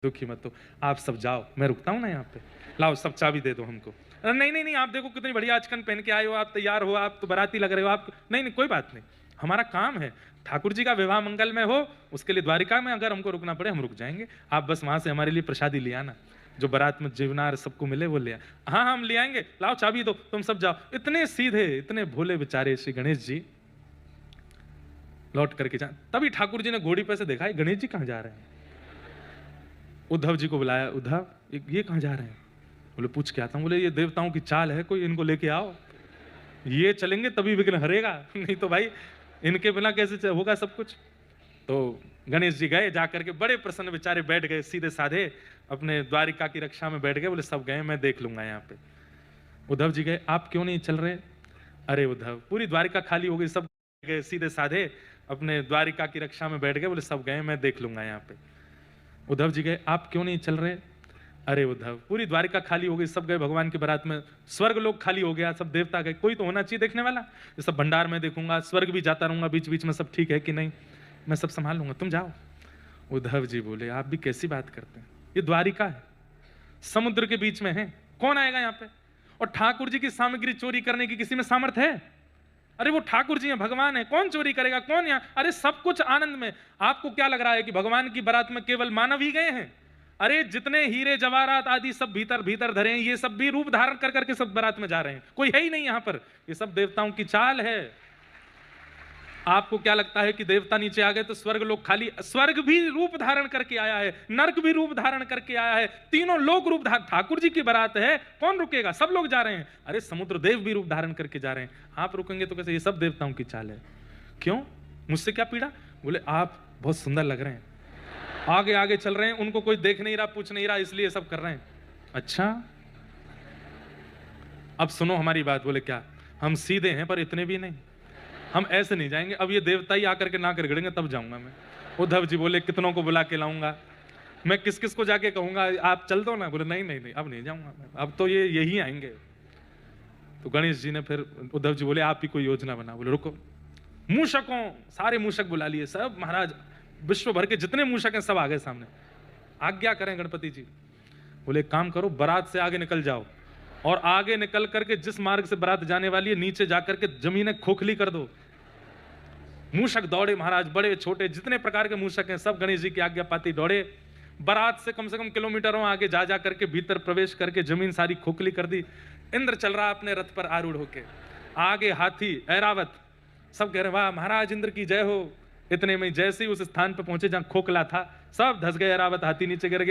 दुखी मत हो, आप सब जाओ, मैं रुकता हूँ ना यहाँ पे, लाओ सब चाबी दे दो हमको। नहीं नहीं नहीं, आप देखो कितनी बढ़िया आजकल पहन के आए हो, आप तैयार हो, आप तो बाराती लग रहे हो, आप नहीं नहीं कोई बात नहीं, हमारा काम है ठाकुर जी का विवाह मंगल में हो, उसके लिए द्वारिका में अगर हमको रुकना पड़े हम रुक जाएंगे, आप बस वहां से हमारे लिए प्रसादी ले आना, जो बारात में जीवनार सबको मिले वो ले आ। हाँ हम ले आएंगे, लाओ चाबी दो, तुम सब जाओ। इतने सीधे इतने भोले बेचारे श्री गणेश जी लौट करके जा। तभी ठाकुर जी ने घोड़ी पे से देखा गणेश जी कहाँ जा रहे हैं, उद्धव जी को बुलाया, उद्धव ये कहाँ जा रहे हैं? बोले पूछ के आता हूँ। बोले ये देवताओं की चाल है, कोई इनको लेके आओ, ये चलेंगे तभी विघ्न हरेगा, नहीं तो भाई इनके बिना कैसे होगा सब कुछ। तो गणेश जी गए, जाकर के बड़े प्रसन्न बेचारे बैठ गए, सीधे साधे अपने द्वारिका की रक्षा में बैठ गए। बोले सब गए, मैं देख लूंगा यहाँ पे। उद्धव जी गए, आप क्यों नहीं चल रहे? अरे उद्धव पूरी द्वारिका खाली हो गई, सब गए सीधे साधे अपने द्वारिका की रक्षा में बैठ गए। बोले सब गए, मैं देख लूंगा यहाँ पे। उद्धव जी गए, आप क्यों नहीं चल रहे? अरे उद्धव पूरी द्वारिका खाली हो गई, सब गए भगवान की बारात में, स्वर्ग लोग खाली हो गया, सब देवता गए, कोई तो होना चाहिए देखने वाला, ये सब भंडार में देखूंगा, स्वर्ग भी जाता रहूंगा बीच बीच में, सब ठीक है कि नहीं, मैं सब संभाल लूंगा, तुम जाओ। उद्धव जी बोले आप भी कैसी बात करते हैं, ये द्वारिका है, समुद्र के बीच में है, कौन आएगा यहाँ पे? और ठाकुर जी की सामग्री चोरी करने की किसी में सामर्थ्य है? अरे वो ठाकुर जी हैं, भगवान है, कौन चोरी करेगा, कौन यहाँ? अरे सब कुछ आनंद में। आपको क्या लग रहा है कि भगवान की बारात में केवल मानव ही गए हैं? अरे जितने हीरे जवाहरात आदि सब भीतर भीतर धरे हैं, ये सब भी रूप धारण कर करके सब बारात में जा रहे हैं, कोई है ही नहीं यहाँ पर, ये सब देवताओं की चाल है। आपको क्या लगता है कि देवता नीचे आ गए तो स्वर्ग लोग खाली? स्वर्ग भी रूप धारण करके आया है, नर्क भी रूप धारण करके आया है, तीनों लोग रूप धारण, ठाकुर जी की बारात है, कौन रुकेगा? सब लोग जा रहे हैं। अरे समुद्र देव भी रूप धारण करके जा रहे हैं, आप रुकेंगे तो कैसे? ये सब देवताओं की चाल है। क्यों, मुझसे क्या पीड़ा? बोले आप बहुत सुंदर लग रहे हैं, आगे आगे चल रहे हैं, उनको कोई देख नहीं रहा, पूछ नहीं रहा, इसलिए सब कर रहे हैं। अच्छा अब सुनो हमारी बात। बोले क्या? हम सीधे हैं पर इतने भी नहीं, हम ऐसे नहीं जाएंगे, अब ये देवता ही आकर के ना गिड़गड़ेंगे तब जाऊंगा मैं। उद्धव जी बोले कितनों को बुला के लाऊंगा, मैं किस किस को जाके कहूंगा आप चल दो ना? बोले नहीं नहीं नहीं अब नहीं जाऊंगा मैं, अब तो ये यही आएंगे। तो गणेश जी ने फिर, उद्धव जी बोले आप ही कोई योजना बना। बोले रुको, मूषकों, सारे मूषक बुला लिए, सब महाराज विश्व भर के जितने मूषक हैं सब आ गए सामने, आज्ञा करें गणपति जी। बोले काम करो, बारात से आगे निकल जाओ, और आगे निकल करके जिस मार्ग से बारात जाने वाली है नीचे जाकर के जमीनें खोखली कर दो। मूषक दौड़े महाराज, बड़े छोटे जितने प्रकार के मूषक हैं सब गणेश जी की आज्ञा पाती दौड़े, बारात से कम किलोमीटरों आगे जा जा करके भीतर प्रवेश करके जमीन सारी खोखली कर दी। इंद्र चल रहा अपने रथ पर आरूढ़ होके, आगे हाथी ऐरावत, सब कह रहे वाह महाराज इंद्र की जय हो। इतने में जैसे ही उस स्थान पर पहुंचे जहां खोखला था, सब धस गए, ऐरावत हाथी नीचे गिर गया,